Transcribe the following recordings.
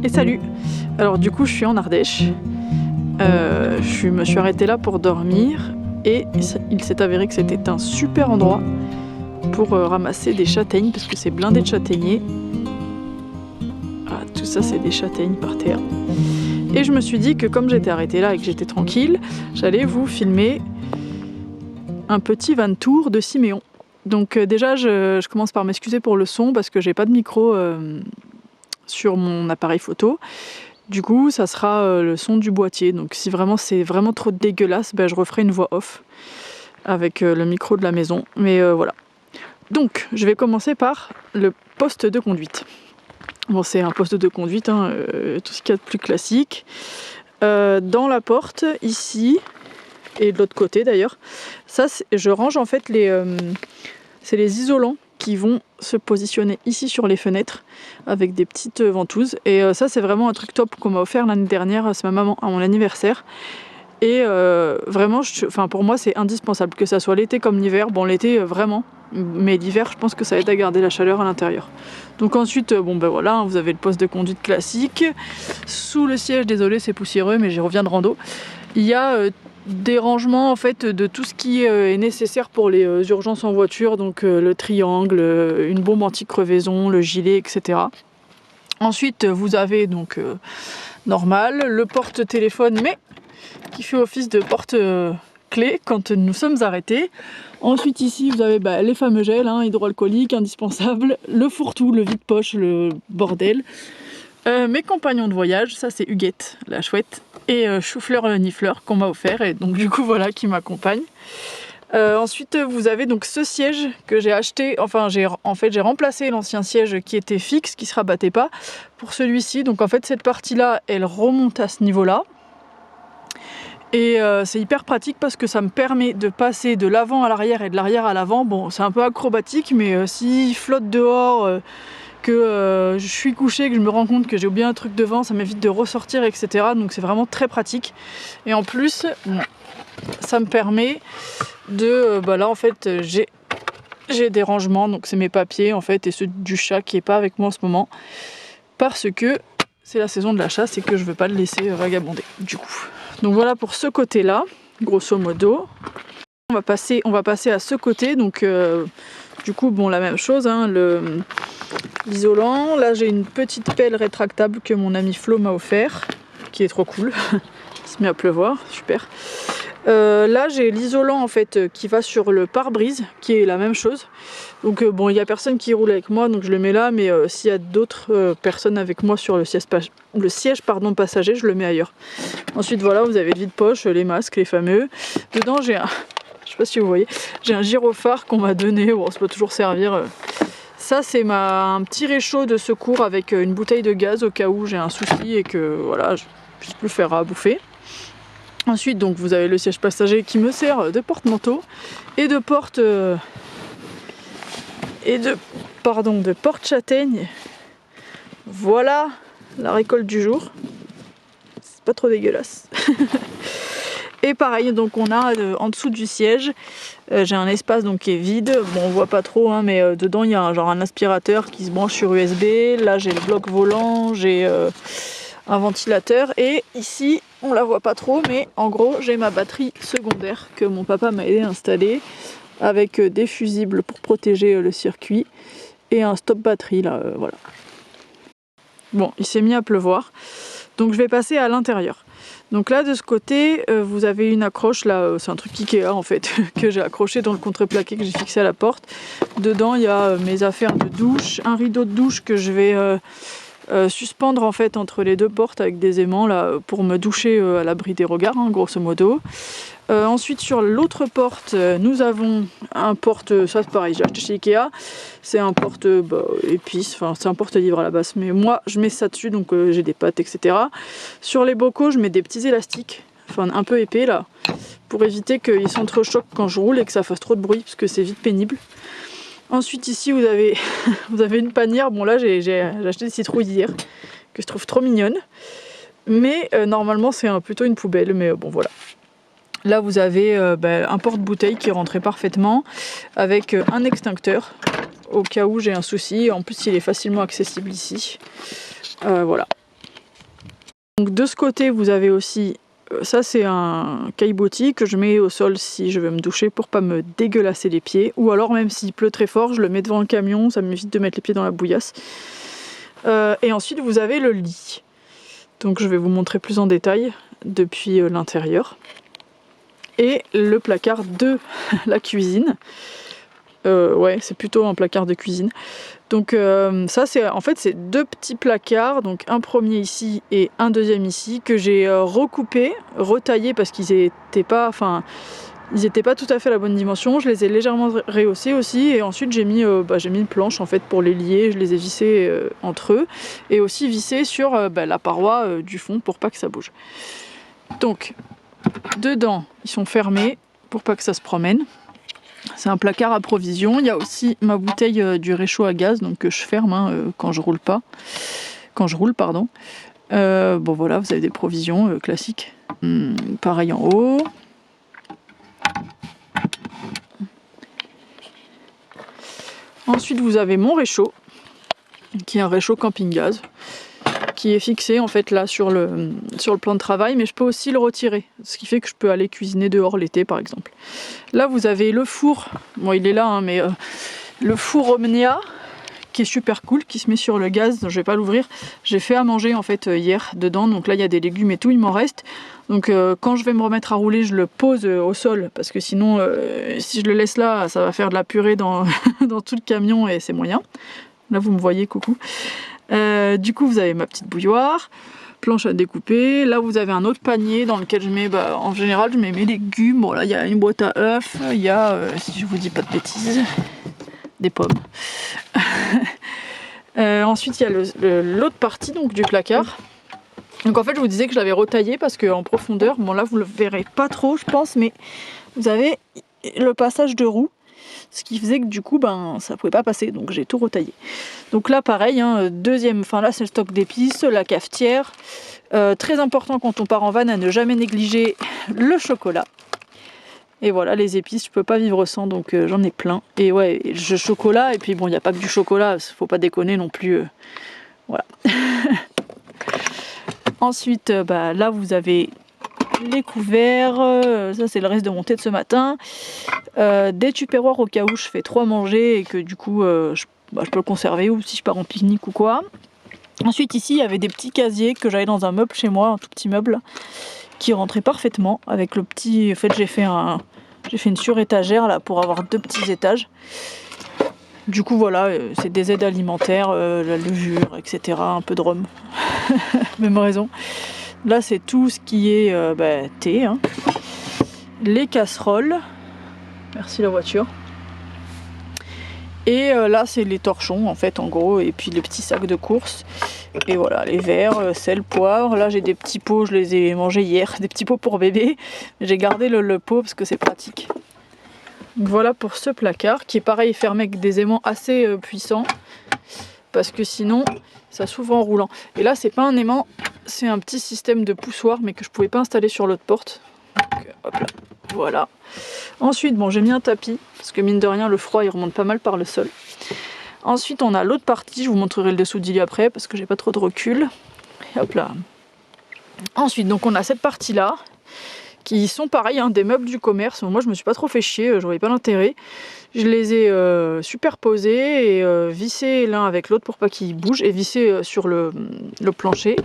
Et salut! Alors du coup je suis en Ardèche, je me suis arrêtée là pour dormir et il s'est avéré que c'était un super endroit pour ramasser des châtaignes parce que c'est blindé de châtaigniers. Ah, tout ça c'est des châtaignes par terre. Et je me suis dit que comme j'étais arrêtée là et que j'étais tranquille, j'allais vous filmer un petit van tour de Siméon. Donc déjà je commence par m'excuser pour le son parce que j'ai pas de micro sur mon appareil photo. Du coup ça sera le son du boîtier, donc si vraiment c'est vraiment trop dégueulasse, je referai une voix off avec le micro de la maison, mais voilà. Donc je vais commencer par le poste de conduite. Bon, c'est un poste de conduite, tout ce qu'il y a de plus classique. Dans la porte ici et de l'autre côté d'ailleurs, ça je range en fait c'est les isolants qui vont se positionner ici sur les fenêtres avec des petites ventouses, et ça c'est vraiment un truc top qu'on m'a offert l'année dernière, c'est ma maman à mon anniversaire, et vraiment pour moi c'est indispensable que ça soit l'été comme l'hiver. Bon, l'été vraiment, mais l'hiver je pense que ça aide à garder la chaleur à l'intérieur. Donc ensuite voilà, vous avez le poste de conduite classique. Sous le siège, désolé c'est poussiéreux mais j'y reviens de rando, il y a des rangements en fait de tout ce qui est nécessaire pour les urgences en voiture, donc le triangle, une bombe anti-crevaison, le gilet, etc. Ensuite vous avez donc normal le porte-téléphone, mais qui fait office de porte-clé quand nous sommes arrêtés. Ensuite ici vous avez les fameux gels hydroalcooliques indispensables, le fourre-tout, le vide-poche, le bordel. Mes compagnons de voyage, ça c'est Huguette, la chouette, et Chou-fleur Nifleur qu'on m'a offert, et donc du coup voilà, qui m'accompagne. Ensuite vous avez donc ce siège que j'ai acheté, j'ai remplacé l'ancien siège qui était fixe, qui se rabattait pas, pour celui-ci. Donc en fait cette partie là elle remonte à ce niveau là, et c'est hyper pratique parce que ça me permet de passer de l'avant à l'arrière et de l'arrière à l'avant. Bon, c'est un peu acrobatique, mais s'il flotte dehors, que je suis couchée, que je me rends compte que j'ai oublié un truc devant, ça m'évite de ressortir, etc. Donc c'est vraiment très pratique. Et en plus, ça me permet de... là en fait, j'ai des rangements, donc c'est mes papiers en fait, et ceux du chat qui est pas avec moi en ce moment. Parce que c'est la saison de la chasse et que je veux pas le laisser vagabonder, du coup. Donc voilà pour ce côté-là, grosso modo. On va passer à ce côté, donc du coup la même chose, l'isolant. Là j'ai une petite pelle rétractable que mon ami Flo m'a offert, qui est trop cool. Il se met à pleuvoir, super. Là j'ai l'isolant en fait qui va sur le pare-brise, qui est la même chose. Donc il y a personne qui roule avec moi, donc je le mets là, mais s'il y a d'autres personnes avec moi sur le siège passager, je le mets ailleurs. Ensuite voilà, vous avez le vide-poche, les masques, les fameux. Dedans j'ai je sais pas si vous voyez, j'ai un gyrophare qu'on m'a donné, bon ça peut toujours servir. Ça c'est un petit réchaud de secours avec une bouteille de gaz au cas où j'ai un souci et que voilà, je puisse plus faire à bouffer. Ensuite donc vous avez le siège passager qui me sert de porte-manteau et de porte-châtaigne. Voilà la récolte du jour. C'est pas trop dégueulasse. Et pareil, donc on a en dessous du siège, j'ai un espace donc qui est vide. Bon, on voit pas trop, mais dedans il y a un aspirateur qui se branche sur USB. Là j'ai le bloc volant, j'ai un ventilateur, et ici on la voit pas trop, mais en gros j'ai ma batterie secondaire que mon papa m'a aidé à installer, avec des fusibles pour protéger le circuit et un stop batterie là, voilà. Bon, il s'est mis à pleuvoir, donc je vais passer à l'intérieur. Donc là de ce côté vous avez une accroche là, c'est un truc Ikea en fait que j'ai accroché dans le contreplaqué que j'ai fixé à la porte. Dedans il y a mes affaires de douche, un rideau de douche que je vais suspendre en fait entre les deux portes avec des aimants là pour me doucher à l'abri des regards, grosso modo. Ensuite sur l'autre porte nous avons un porte, ça c'est pareil, j'ai acheté chez Ikea, c'est un porte épices, c'est un porte-livre à la base, mais moi je mets ça dessus, donc j'ai des pâtes, etc. Sur les bocaux je mets des petits élastiques, un peu épais là, pour éviter qu'ils s'entrechoquent quand je roule et que ça fasse trop de bruit parce que c'est vite pénible. Ensuite ici vous avez une panière, bon là j'ai acheté des citrouilles hier que je trouve trop mignonnes, mais normalement c'est plutôt une poubelle, mais bon voilà. Là vous avez un porte-bouteille qui rentrait parfaitement avec un extincteur au cas où j'ai un souci. En plus il est facilement accessible ici. Voilà. Donc de ce côté, vous avez aussi, ça c'est un caillebotis que je mets au sol si je veux me doucher pour pas me dégueulasser les pieds. Ou alors même s'il pleut très fort, je le mets devant le camion, ça m'évite de mettre les pieds dans la bouillasse. Et ensuite vous avez le lit. Donc je vais vous montrer plus en détail depuis l'intérieur. Et le placard de la cuisine. Ouais, c'est plutôt un placard de cuisine. Donc ça c'est en fait c'est deux petits placards, donc un premier ici et un deuxième ici que j'ai recoupé, retaillé parce qu'ils étaient pas, ils étaient pas tout à fait à la bonne dimension. Je les ai légèrement rehaussés aussi et ensuite j'ai mis une planche en fait pour les lier. Je les ai vissés entre eux et aussi vissés sur la paroi du fond pour pas que ça bouge. Donc dedans ils sont fermés pour pas que ça se promène. C'est un placard à provisions. Il y a aussi ma bouteille du réchaud à gaz donc que je ferme quand je roule pas. Quand je roule, pardon. Bon voilà, vous avez des provisions classiques. Pareil en haut. Ensuite vous avez mon réchaud, qui est un réchaud camping-gaz, qui est fixé en fait là sur le plan de travail, mais je peux aussi le retirer, ce qui fait que je peux aller cuisiner dehors l'été par exemple. Là vous avez le four, bon il est là mais le four Omnia qui est super cool, qui se met sur le gaz, je vais pas l'ouvrir. J'ai fait à manger en fait hier dedans, donc là il y a des légumes et tout, il m'en reste. Donc quand je vais me remettre à rouler, je le pose au sol, parce que sinon si je le laisse là, ça va faire de la purée dans, dans tout le camion et c'est moyen. Là vous me voyez, coucou. Du coup vous avez ma petite bouilloire, planche à découper. Là vous avez un autre panier dans lequel je mets, en général je mets mes légumes. Bon là il y a une boîte à œufs, il y a, si je vous dis pas de bêtises, des pommes. Ensuite il y a l'autre partie donc du placard. Donc en fait je vous disais que je l'avais retaillé parce qu'en profondeur, bon là vous le verrez pas trop je pense, mais vous avez le passage de roue. Ce qui faisait que du coup ça pouvait pas passer, donc j'ai tout retaillé. Donc là pareil, deuxième, là c'est le stock d'épices, la cafetière. Très important quand on part en van à ne jamais négliger le chocolat. Et voilà, les épices, je peux pas vivre sans, donc j'en ai plein. Et ouais, le chocolat, et puis bon, il n'y a pas que du chocolat, faut pas déconner non plus. Voilà. Ensuite, là vous avez les couverts, ça c'est le reste de mon thé de ce matin, des tupperwares au cas où je fais trop à manger et que du coup je peux le conserver, ou si je pars en pique-nique ou quoi. Ensuite ici il y avait des petits casiers que j'avais dans un meuble chez moi, un tout petit meuble qui rentrait parfaitement avec le petit, en fait j'ai fait une surétagère là pour avoir deux petits étages. Du coup voilà, c'est des aides alimentaires, la levure, etc, un peu de rhum, même raison. Là c'est tout ce qui est thé, les casseroles, merci la voiture, et là c'est les torchons en fait en gros, et puis les petits sacs de course, et voilà les verres, sel, poivre. Là j'ai des petits pots, je les ai mangés hier, des petits pots pour bébé, j'ai gardé le pot parce que c'est pratique. Donc voilà pour ce placard qui est pareil fermé avec des aimants assez puissants, parce que sinon ça s'ouvre en roulant. Et là c'est pas un aimant, c'est un petit système de poussoir mais que je pouvais pas installer sur l'autre porte. Donc, hop là, voilà. Ensuite j'ai mis un tapis parce que mine de rien le froid il remonte pas mal par le sol. Ensuite on a l'autre partie, je vous montrerai le dessous du lit après parce que j'ai pas trop de recul. Et hop là. Ensuite donc on a cette partie là qui sont pareil, des meubles du commerce. Moi je me suis pas trop fait chier, je voyais pas l'intérêt. Je les ai superposés et vissés l'un avec l'autre pour pas qu'ils bougent, et vissés sur le plancher.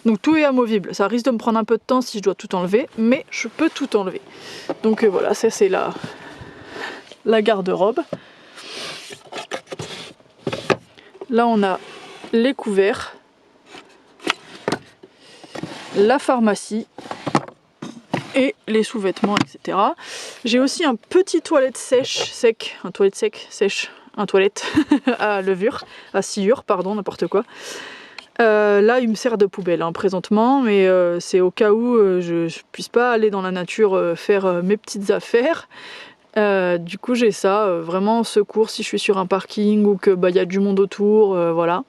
Donc tout est amovible. Ça risque de me prendre un peu de temps si je dois tout enlever, mais je peux tout enlever. Donc voilà, ça c'est la garde-robe. Là on a les couverts, la pharmacie et les sous-vêtements, etc. J'ai aussi un petit toilette sèche à levure, à sciure, pardon, n'importe quoi. Là il me sert de poubelle présentement, mais c'est au cas où je puisse pas aller dans la nature faire mes petites affaires. Du coup j'ai ça, vraiment secours si je suis sur un parking ou que y a du monde autour, voilà.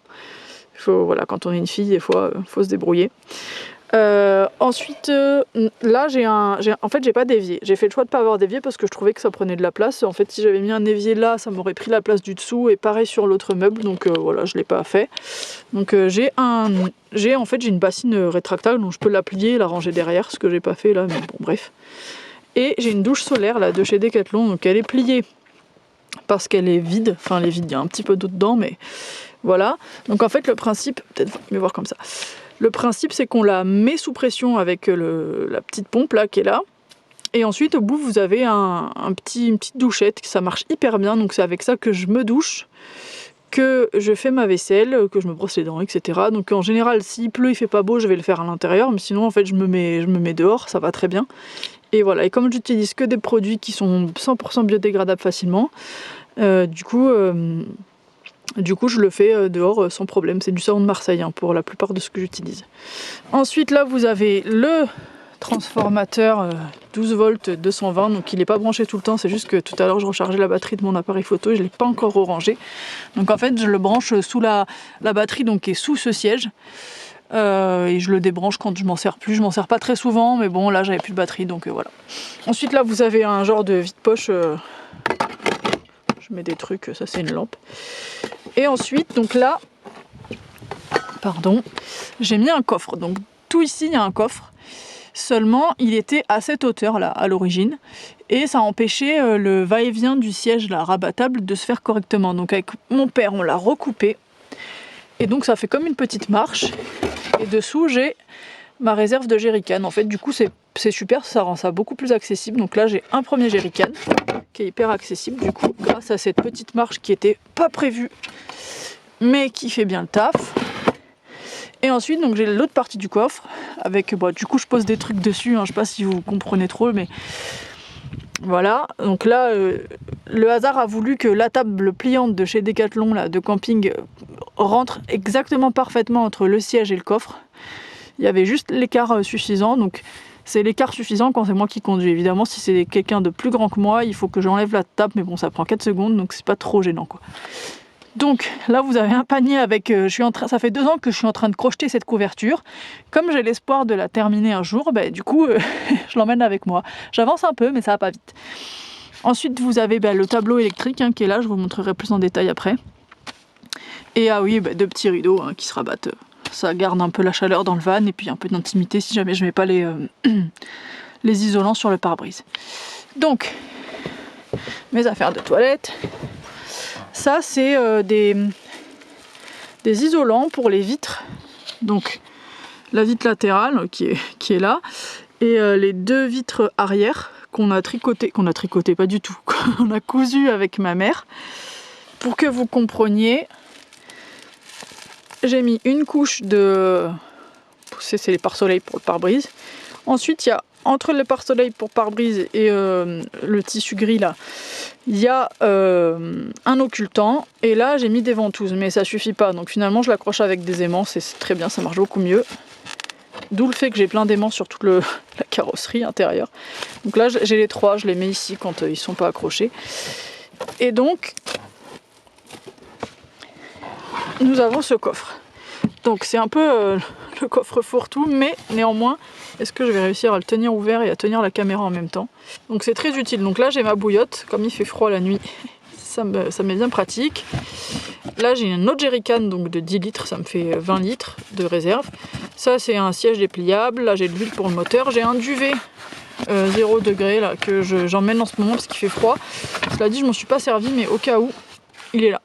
Voilà, quand on est une fille des fois faut se débrouiller. Ensuite, là en fait j'ai pas d'évier. J'ai fait le choix de pas avoir d'évier parce que je trouvais que ça prenait de la place. En fait si j'avais mis un évier là, ça m'aurait pris la place du dessous et pareil sur l'autre meuble. Donc voilà, je l'ai pas fait. Donc j'ai une bassine rétractable donc je peux la plier et la ranger derrière, ce que j'ai pas fait là, mais bon bref. Et j'ai une douche solaire là de chez Decathlon, donc elle est pliée parce qu'elle est vide. Enfin elle est vide, il y a un petit peu d'eau dedans, mais voilà. Donc en fait le principe, peut-être mieux voir comme ça. Le principe, c'est qu'on la met sous pression avec la petite pompe là qui est là. Et ensuite, au bout, vous avez une petite douchette, ça marche hyper bien. Donc c'est avec ça que je me douche, que je fais ma vaisselle, que je me brosse les dents, etc. Donc en général, s'il pleut, il fait pas beau, je vais le faire à l'intérieur. Mais sinon, en fait, je me mets dehors, ça va très bien. Et voilà. Et comme j'utilise que des produits qui sont 100% biodégradables facilement, du coup, je le fais dehors sans problème. C'est du savon de Marseille hein, pour la plupart de ce que j'utilise. Ensuite, là, vous avez le transformateur 12 volts 220. Donc, il n'est pas branché tout le temps. C'est juste que tout à l'heure, je rechargeais la batterie de mon appareil photo et je ne l'ai pas encore rangé. Donc, en fait, je le branche sous la batterie donc, qui est sous ce siège. Et je le débranche quand je m'en sers plus. Je m'en sers pas très souvent, mais bon, là, j'avais plus de batterie. Donc, voilà. Ensuite, là, vous avez un genre de vide-poche. Je mets des trucs. Ça, c'est une lampe. Et ensuite, donc là, j'ai mis un coffre. Donc tout ici, il y a un coffre. Seulement, il était à cette hauteur là, à l'origine. Et ça empêchait le va-et-vient du siège là, rabattable de se faire correctement. Donc avec mon père, on l'a recoupé. Et donc ça fait comme une petite marche. Et dessous, j'ai ma réserve de jerrycan. En fait, du coup, c'est super, ça rend ça beaucoup plus accessible. Donc là, j'ai un premier jerrycan qui est hyper accessible du coup, grâce à cette petite marche qui était pas prévue, mais qui fait bien le taf. Et ensuite, donc j'ai l'autre partie du coffre avec, du coup, je pose des trucs dessus. Hein, je sais pas si vous comprenez trop, mais voilà. Donc là, le hasard a voulu que la table pliante de chez Decathlon là, de camping rentre exactement parfaitement entre le siège et le coffre. Il y avait juste l'écart suffisant, donc c'est l'écart suffisant quand c'est moi qui conduis. Évidemment, si c'est quelqu'un de plus grand que moi, il faut que j'enlève la table, mais bon, ça prend 4 secondes, donc c'est pas trop gênant, quoi. Donc là, vous avez un panier avec... ça fait 2 ans que je suis en train de crocheter cette couverture. Comme j'ai l'espoir de la terminer un jour, du coup, je l'emmène avec moi. J'avance un peu, mais ça va pas vite. Ensuite, vous avez le tableau électrique qui est là, je vous montrerai plus en détail après. Et ah oui, 2 petits rideaux qui se rabattent. Ça garde un peu la chaleur dans le van et puis un peu d'intimité si jamais je mets pas les isolants sur le pare-brise. Donc, mes affaires de toilette. Ça, c'est des isolants pour les vitres. Donc, la vitre latérale qui est là et les 2 vitres arrière qu'on a tricotées, pas du tout, qu'on a cousu avec ma mère. Pour que vous compreniez, j'ai mis une couche de... C'est les pare-soleil pour le pare-brise. Ensuite, il y a entre le pare-soleil pour pare-brise et le tissu gris là, il y a un occultant. Et là, j'ai mis des ventouses, mais ça suffit pas. Donc finalement, je l'accroche avec des aimants. C'est très bien, ça marche beaucoup mieux. D'où le fait que j'ai plein d'aimants sur toute la carrosserie intérieure. Donc là, j'ai les 3. Je les mets ici quand ils sont pas accrochés. Et donc... nous avons ce coffre. Donc c'est un peu le coffre fourre-tout, mais néanmoins, est-ce que je vais réussir à le tenir ouvert et à tenir la caméra en même temps? Donc c'est très utile. Donc là j'ai ma bouillotte, comme il fait froid la nuit, ça m'est bien pratique. Là j'ai un autre jerrycan donc de 10 litres, ça me fait 20 litres de réserve. Ça c'est un siège dépliable, là j'ai de l'huile pour le moteur, j'ai un duvet 0 degré là, que j'emmène en ce moment parce qu'il fait froid. Cela dit, je m'en suis pas servi, mais au cas où, il est là.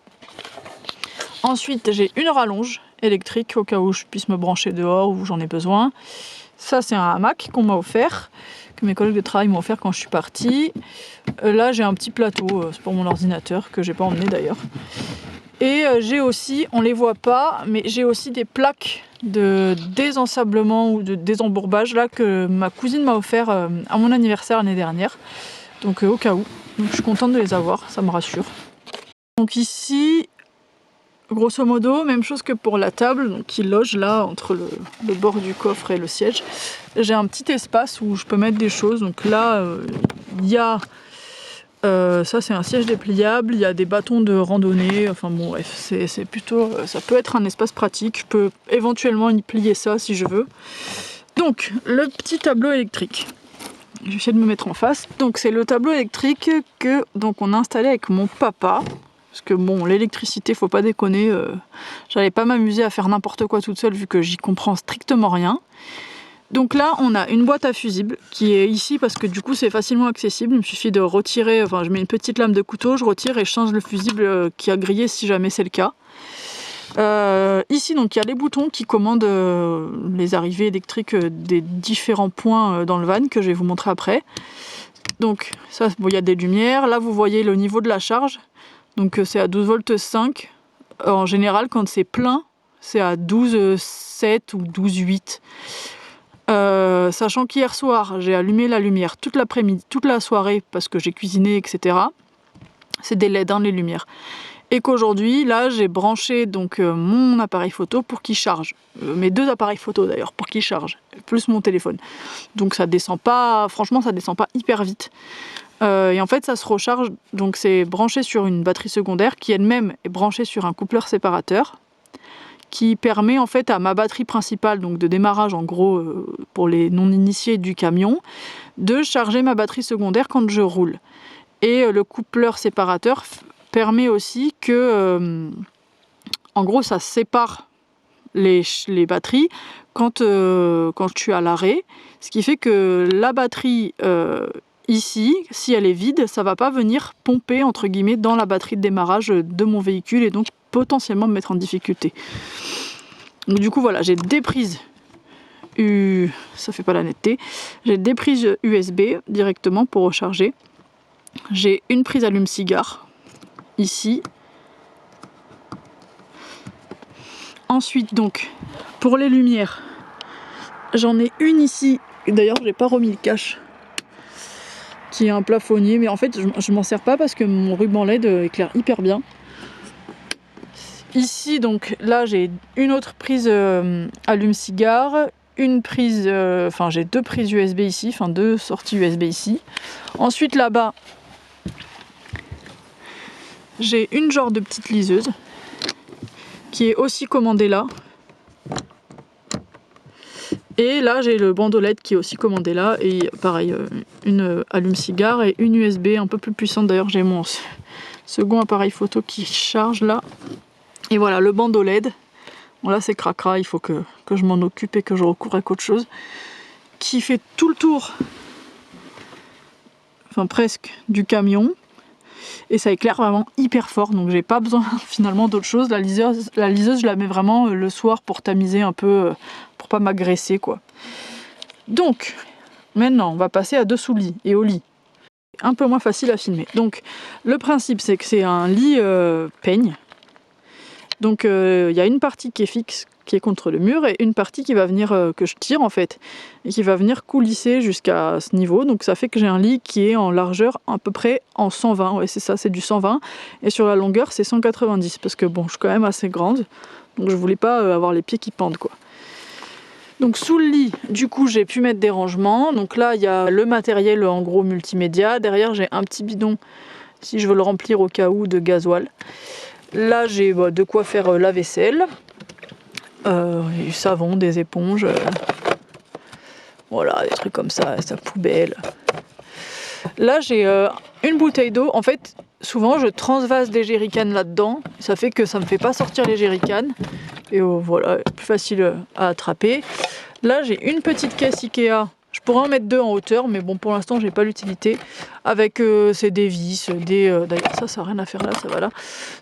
Ensuite, j'ai une rallonge électrique au cas où je puisse me brancher dehors ou j'en ai besoin. Ça, c'est un hamac qu'on m'a offert, que mes collègues de travail m'ont offert quand je suis partie. Là, j'ai un petit plateau, c'est pour mon ordinateur, que j'ai pas emmené d'ailleurs. Et j'ai aussi, on les voit pas, mais j'ai aussi des plaques de désensablement ou de désembourbage là que ma cousine m'a offert à mon anniversaire l'année dernière. Donc au cas où. Donc je suis contente de les avoir, ça me rassure. Donc ici... grosso modo, même chose que pour la table, donc qui loge là entre le bord du coffre et le siège. J'ai un petit espace où je peux mettre des choses. Donc là, il y a... ça c'est un siège dépliable, il y a des bâtons de randonnée, enfin bon bref, c'est plutôt... ça peut être un espace pratique, je peux éventuellement y plier ça si je veux. Donc le petit tableau électrique. Je vais essayer de me mettre en face. Donc c'est le tableau électrique que donc on a installé avec mon papa. Parce que bon, l'électricité, faut pas déconner. J'allais pas m'amuser à faire n'importe quoi toute seule vu que j'y comprends strictement rien. Donc là, on a une boîte à fusibles qui est ici parce que du coup c'est facilement accessible. Il me suffit de retirer, enfin je mets une petite lame de couteau, je retire et je change le fusible qui a grillé si jamais c'est le cas. Ici donc il y a les boutons qui commandent les arrivées électriques des différents points dans le van que je vais vous montrer après. Donc ça, bon, il y a des lumières. Là vous voyez le niveau de la charge. Donc c'est à 12 volts 5. En général quand c'est plein c'est à 12,7 ou 12,8. Sachant qu'hier soir j'ai allumé la lumière toute l'après-midi, toute la soirée parce que j'ai cuisiné etc. C'est des LED hein, les lumières. Et qu'aujourd'hui, là, j'ai branché donc mon appareil photo pour qu'il charge. Mes 2 appareils photo d'ailleurs, pour qu'ils chargent, plus mon téléphone. Donc ça descend pas, franchement, ça descend pas hyper vite. Et en fait, ça se recharge, donc c'est branché sur une batterie secondaire qui elle-même est branchée sur un coupleur séparateur qui permet en fait à ma batterie principale, donc de démarrage en gros pour les non-initiés du camion, de charger ma batterie secondaire quand je roule. Et le coupleur séparateur permet aussi que, en gros, ça sépare les batteries quand je suis à l'arrêt. Ce qui fait que la batterie ici, si elle est vide, ça va pas venir pomper entre guillemets dans la batterie de démarrage de mon véhicule et donc potentiellement me mettre en difficulté. Donc du coup voilà, j'ai des prises ça fait pas la netteté. J'ai des prises USB directement pour recharger. J'ai une prise allume-cigare ici. Ensuite donc pour les lumières, j'en ai une ici. D'ailleurs j'ai pas remis le cache, qui est un plafonnier, mais en fait je m'en sers pas parce que mon ruban LED éclaire hyper bien. Ici donc là j'ai une autre prise allume-cigare, une prise, enfin j'ai 2 prises USB ici, enfin 2 sorties USB ici. Ensuite là-bas j'ai une genre de petite liseuse qui est aussi commandée là. Et là j'ai le bandeau LED qui est aussi commandé là. Et pareil, une allume-cigare et une USB un peu plus puissante. D'ailleurs j'ai mon second appareil photo qui charge là. Et voilà le bandeau LED. Bon là c'est cracra, il faut que je m'en occupe et que je recours à autre chose. Qui fait tout le tour, enfin presque, du camion. Et ça éclaire vraiment hyper fort, donc j'ai pas besoin finalement d'autre chose. La liseuse je la mets vraiment le soir pour tamiser un peu, pour pas m'agresser quoi. Donc maintenant on va passer à dessous le lit et au lit. Un peu moins facile à filmer. Donc le principe c'est que c'est un lit peigne. Donc il y a une partie qui est fixe, qui est contre le mur, et une partie qui va venir, que je tire en fait, et qui va venir coulisser jusqu'à ce niveau. Donc ça fait que j'ai un lit qui est en largeur à peu près en 120, ouais c'est ça, c'est du 120, et sur la longueur c'est 190, parce que bon, je suis quand même assez grande, donc je voulais pas avoir les pieds qui pendent quoi. Donc sous le lit, du coup j'ai pu mettre des rangements, donc là il y a le matériel en gros multimédia, derrière j'ai un petit bidon, si je veux le remplir au cas où, de gasoil. Là j'ai de quoi faire la vaisselle, du savon, des éponges, voilà, des trucs comme ça, sa poubelle. Là j'ai une bouteille d'eau, en fait souvent je transvase des jerrycans là-dedans, ça fait que ça me fait pas sortir les jerrycans, et voilà, plus facile à attraper. Là j'ai une petite caisse Ikea. Je pourrais en mettre 2 en hauteur, mais bon, pour l'instant, j'ai pas l'utilité. Avec c'est des vis, d'ailleurs, ça n'a rien à faire là, ça va là.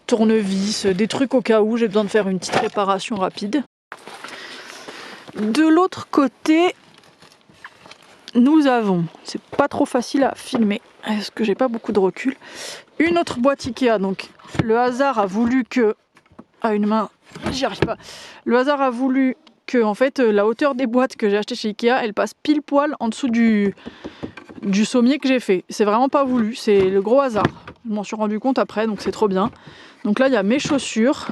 Tournevis, des trucs au cas où j'ai besoin de faire une petite réparation rapide. De l'autre côté, nous avons, c'est pas trop facile à filmer, parce que j'ai pas beaucoup de recul, une autre boîte Ikea. Donc, le hasard a voulu que. À une main, j'y arrive pas. Le hasard a voulu que en fait la hauteur des boîtes que j'ai achetées chez Ikea, elle passe pile poil en dessous du sommier que j'ai fait. C'est vraiment pas voulu, c'est le gros hasard. Je m'en suis rendu compte après, donc c'est trop bien. Donc là il y a mes chaussures.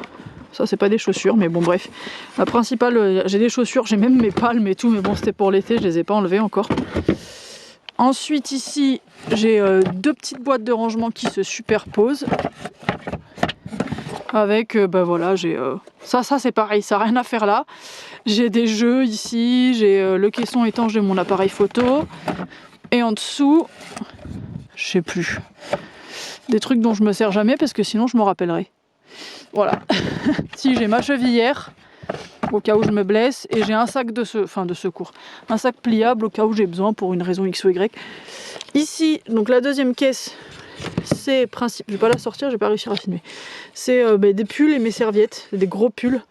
Ça c'est pas des chaussures, mais bon bref. La principale, j'ai des chaussures, j'ai même mes palmes et tout, mais bon c'était pour l'été, je les ai pas enlevées encore. Ensuite ici j'ai 2 petites boîtes de rangement qui se superposent. avec, bah voilà, j'ai ça c'est pareil, ça n'a rien à faire là. J'ai des jeux ici, j'ai le caisson étanche de mon appareil photo, et en dessous, je sais plus, des trucs dont je me sers jamais parce que sinon je m'en rappellerai. Voilà. Si, j'ai ma chevillère au cas où je me blesse, et j'ai un sac de secours, un sac pliable au cas où j'ai besoin pour une raison X ou Y. Ici, donc la deuxième caisse, c'est principe, je vais pas la sortir, j'ai pas réussi à filmer. C'est des pulls et mes serviettes, des gros pulls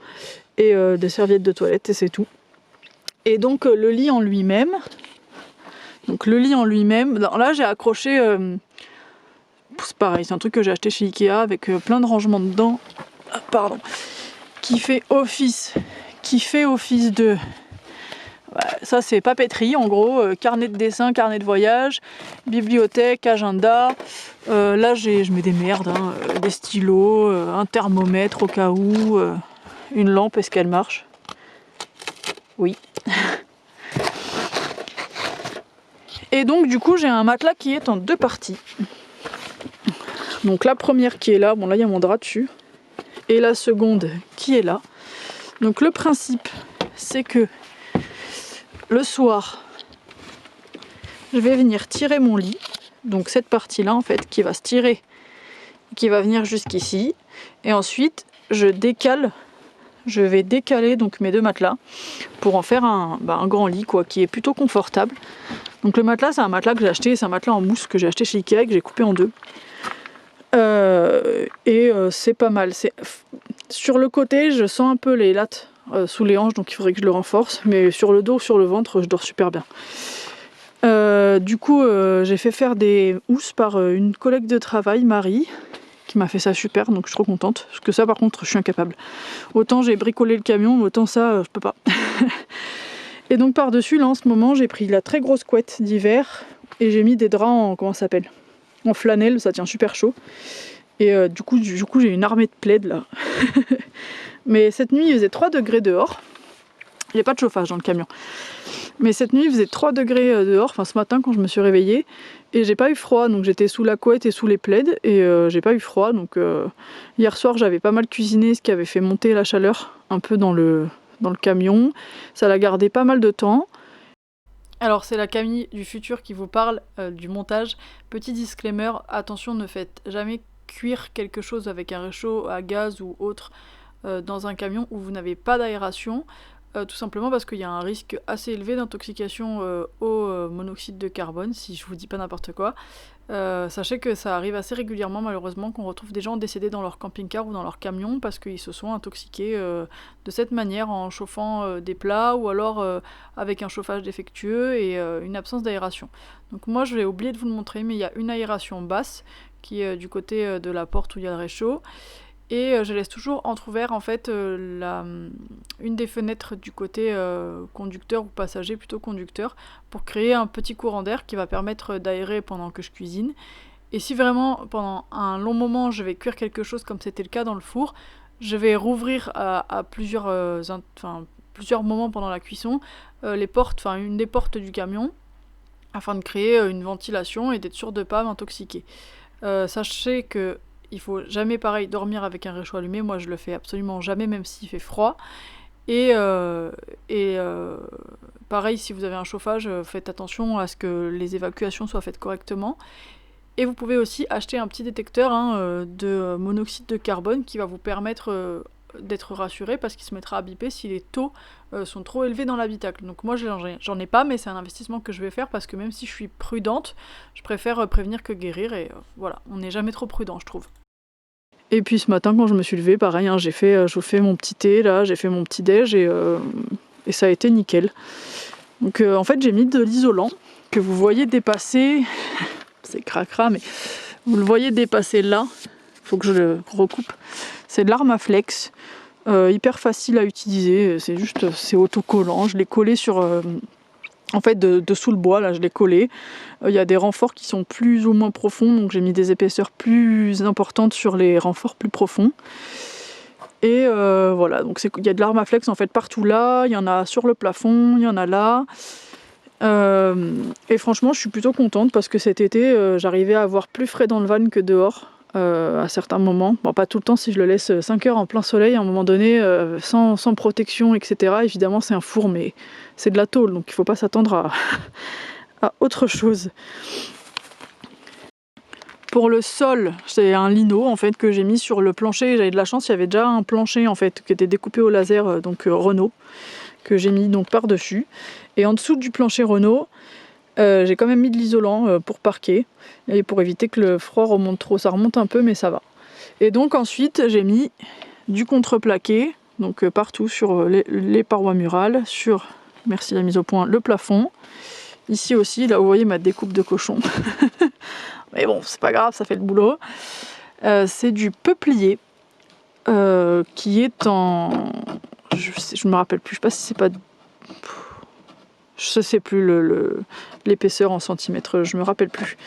et des serviettes de toilette, et c'est tout. Et donc le lit en lui-même. Donc le lit en lui-même, là j'ai accroché, c'est pareil, c'est un truc que j'ai acheté chez Ikea avec plein de rangements dedans. Pardon. Qui fait office de... Ça c'est papeterie en gros, carnet de dessin, carnet de voyage, bibliothèque, agenda. Là je mets des merdes, hein, des stylos, un thermomètre au cas où, une lampe, est-ce qu'elle marche? Oui. Et donc du coup j'ai un matelas qui est en deux parties. Donc la première qui est là, bon là il y a mon drap dessus, et la seconde qui est là. Donc le principe c'est que le soir, je vais venir tirer mon lit, donc cette partie-là en fait, qui va se tirer, qui va venir jusqu'ici, et ensuite je vais décaler donc mes deux matelas pour en faire un grand lit quoi, qui est plutôt confortable. Donc le matelas, c'est un matelas que j'ai acheté, c'est un matelas en mousse que j'ai acheté chez Ikea, que j'ai coupé en deux. C'est pas mal. Sur le côté, je sens un peu les lattes sous les hanches, donc il faudrait que je le renforce, mais sur le dos, sur le ventre, je dors super bien. Du coup, j'ai fait faire des housses par une collègue de travail, Marie, qui m'a fait ça super, donc je suis trop contente. Parce que ça, par contre, je suis incapable. Autant j'ai bricolé le camion, autant ça, je peux pas. Et donc par-dessus, là, en ce moment, j'ai pris la très grosse couette d'hiver et j'ai mis des draps en, comment ça s'appelle, en flanelle, ça tient super chaud. Et du coup, j'ai une armée de plaids là. Mais cette nuit, il faisait 3 degrés dehors. Il n'y a pas de chauffage dans le camion. Mais cette nuit, il faisait 3 degrés dehors, enfin ce matin quand je me suis réveillée. Et j'ai pas eu froid, donc j'étais sous la couette et sous les plaids. Et j'ai pas eu froid, donc hier soir, j'avais pas mal cuisiné, ce qui avait fait monter la chaleur un peu dans le camion. Ça l'a gardé pas mal de temps. Alors c'est la Camille du futur qui vous parle du montage. Petit disclaimer, attention, ne faites jamais cuire quelque chose avec un réchaud à gaz ou autre dans un camion où vous n'avez pas d'aération, tout simplement parce qu'il y a un risque assez élevé d'intoxication au monoxyde de carbone, si je vous dis pas n'importe quoi. Sachez que ça arrive assez régulièrement malheureusement qu'on retrouve des gens décédés dans leur camping-car ou dans leur camion parce qu'ils se sont intoxiqués de cette manière en chauffant des plats ou alors avec un chauffage défectueux et une absence d'aération. Donc moi je vais oublier de vous le montrer, mais il y a une aération basse qui est du côté de la porte où il y a le réchaud. Et je laisse toujours entrouvert en fait une des fenêtres du côté conducteur ou passager, plutôt conducteur, pour créer un petit courant d'air qui va permettre d'aérer pendant que je cuisine. Et si vraiment pendant un long moment je vais cuire quelque chose comme c'était le cas dans le four, je vais rouvrir à plusieurs moments pendant la cuisson une des portes du camion afin de créer une ventilation et d'être sûr de ne pas m'intoxiquer. Sachez que il faut jamais pareil dormir avec un réchaud allumé, moi je le fais absolument jamais même s'il fait froid. Et pareil si vous avez un chauffage, faites attention à ce que les évacuations soient faites correctement. Et vous pouvez aussi acheter un petit détecteur de monoxyde de carbone qui va vous permettre d'être rassuré parce qu'il se mettra à biper si les taux sont trop élevés dans l'habitacle. Donc moi j'en ai pas, mais c'est un investissement que je vais faire parce que même si je suis prudente, je préfère prévenir que guérir et voilà, on n'est jamais trop prudent je trouve. Et puis ce matin quand je me suis levée, pareil, j'ai chauffé mon petit thé là, j'ai fait mon petit déj et ça a été nickel. Donc en fait j'ai mis de l'isolant que vous voyez dépasser, c'est cracra mais vous le voyez dépasser là, faut que je le recoupe. C'est de l'Armaflex, hyper facile à utiliser, c'est autocollant, je l'ai collé sur... En fait, dessous le bois, là, je l'ai collé. Il y a des renforts qui sont plus ou moins profonds, donc j'ai mis des épaisseurs plus importantes sur les renforts plus profonds. Et voilà, donc il y a de l'Armaflex en fait partout là, il y en a sur le plafond, il y en a là. Et franchement, je suis plutôt contente parce que cet été, j'arrivais à avoir plus frais dans le van que dehors, à certains moments. Bon, pas tout le temps, si je le laisse 5 heures en plein soleil, à un moment donné, sans protection, etc. Évidemment, c'est un four, mais c'est de la tôle, donc il ne faut pas s'attendre à autre chose. Pour le sol, c'est un lino en fait que j'ai mis sur le plancher. J'avais de la chance, il y avait déjà un plancher en fait qui était découpé au laser, donc Renault, que j'ai mis donc par-dessus. Et en dessous du plancher Renault, j'ai quand même mis de l'isolant pour parquet et pour éviter que le froid remonte trop. Ça remonte un peu mais ça va. Et donc ensuite j'ai mis du contreplaqué, donc partout sur les parois murales, sur, merci la mise au point, le plafond. Ici aussi, là vous voyez ma découpe de cochon. Mais bon, c'est pas grave, ça fait le boulot. C'est du peuplier qui est en... Je me rappelle plus, je sais pas si c'est pas... Je sais plus l'épaisseur en centimètres, je me rappelle plus.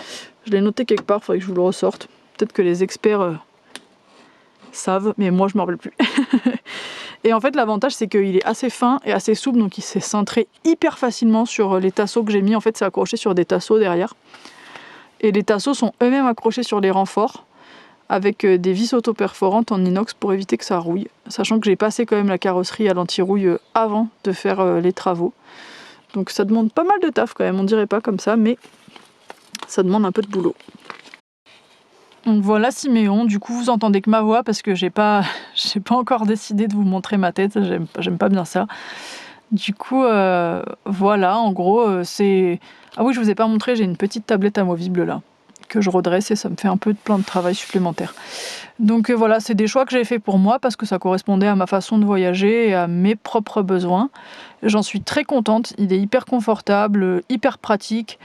Je l'ai noté quelque part, il faudrait que je vous le ressorte. Peut-être que les experts savent, mais moi je me rappelle plus. Et en fait l'avantage c'est qu'il est assez fin et assez souple, donc il s'est cintré hyper facilement sur les tasseaux que j'ai mis. En fait c'est accroché sur des tasseaux derrière. Et les tasseaux sont eux-mêmes accrochés sur les renforts avec des vis auto-perforantes en inox pour éviter que ça rouille. Sachant que j'ai passé quand même la carrosserie à l'anti-rouille avant de faire les travaux. Donc ça demande pas mal de taf quand même, on dirait pas comme ça, mais ça demande un peu de boulot. Donc voilà Siméon, du coup vous entendez que ma voix parce que j'ai pas encore décidé de vous montrer ma tête, j'aime pas bien ça. Du coup voilà, en gros c'est... Ah oui, je vous ai pas montré, j'ai une petite tablette amovible là, que je redresse et ça me fait un peu de plan de travail supplémentaire. Donc voilà, c'est des choix que j'ai fait pour moi parce que ça correspondait à ma façon de voyager et à mes propres besoins. J'en suis très contente, il est hyper confortable, hyper pratique.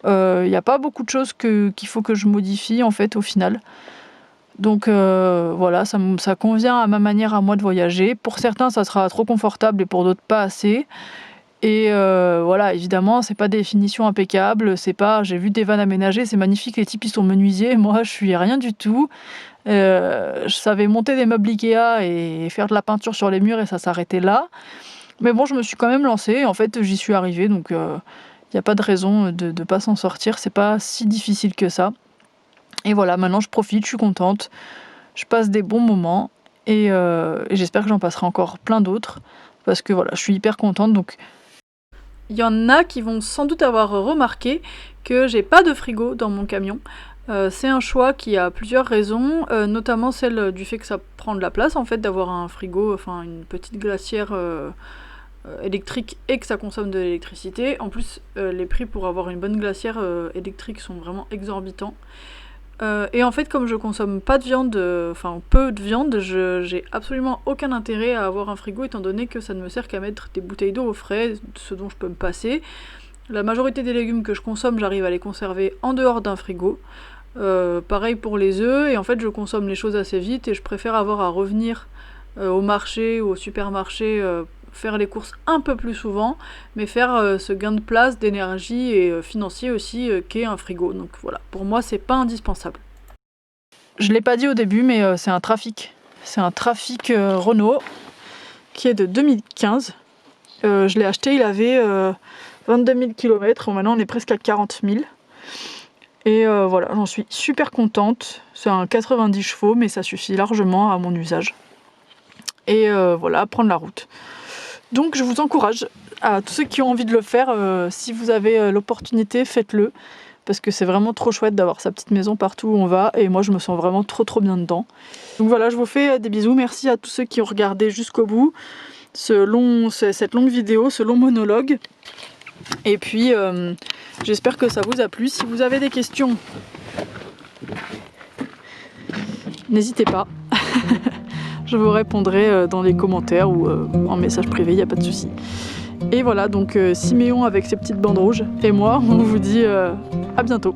Il n'y a pas beaucoup de choses qu'il faut que je modifie en fait au final. Donc voilà, ça convient à ma manière à moi de voyager. Pour certains, ça sera trop confortable et pour d'autres pas assez. Et voilà, évidemment, c'est pas des finitions impeccables, c'est pas, j'ai vu des vannes aménagées, c'est magnifique, les types ils sont menuisiers, moi je suis rien du tout. Je savais monter des meubles Ikea et faire de la peinture sur les murs et ça s'arrêtait là. Mais bon, je me suis quand même lancée, en fait j'y suis arrivée, donc il n'y a pas de raison de pas s'en sortir, c'est pas si difficile que ça. Et voilà, maintenant je profite, je suis contente, je passe des bons moments et j'espère que j'en passerai encore plein d'autres parce que voilà, je suis hyper contente. Donc il y en a qui vont sans doute avoir remarqué que j'ai pas de frigo dans mon camion. C'est un choix qui a plusieurs raisons, notamment celle du fait que ça prend de la place en fait d'avoir un frigo, enfin une petite glacière électrique et que ça consomme de l'électricité. En plus les prix pour avoir une bonne glacière électrique sont vraiment exorbitants. Et en fait comme je consomme pas de viande, enfin peu de viande, j'ai absolument aucun intérêt à avoir un frigo étant donné que ça ne me sert qu'à mettre des bouteilles d'eau au frais, ce dont je peux me passer. La majorité des légumes que je consomme, j'arrive à les conserver en dehors d'un frigo. Pareil pour les œufs, et en fait je consomme les choses assez vite et je préfère avoir à revenir au marché ou au supermarché, faire les courses un peu plus souvent, mais faire ce gain de place, d'énergie et financier aussi qu'est un frigo. Donc voilà, pour moi c'est pas indispensable. Je l'ai pas dit au début, mais c'est un Trafic. C'est un Trafic Renault qui est de 2015. Je l'ai acheté, il avait 22 000 km, maintenant on est presque à 40 000. Et voilà, j'en suis super contente. C'est un 90 chevaux, mais ça suffit largement à mon usage. Et voilà, prendre la route. Donc je vous encourage, à tous ceux qui ont envie de le faire, si vous avez l'opportunité, faites-le. Parce que c'est vraiment trop chouette d'avoir sa petite maison partout où on va. Et moi je me sens vraiment trop bien dedans. Donc voilà, je vous fais des bisous. Merci à tous ceux qui ont regardé jusqu'au bout cette longue vidéo, ce long monologue. Et puis j'espère que ça vous a plu. Si vous avez des questions, n'hésitez pas. Je vous répondrai dans les commentaires ou en message privé, il n'y a pas de souci. Et voilà, donc Siméon avec ses petites bandes rouges et moi, on vous dit à bientôt.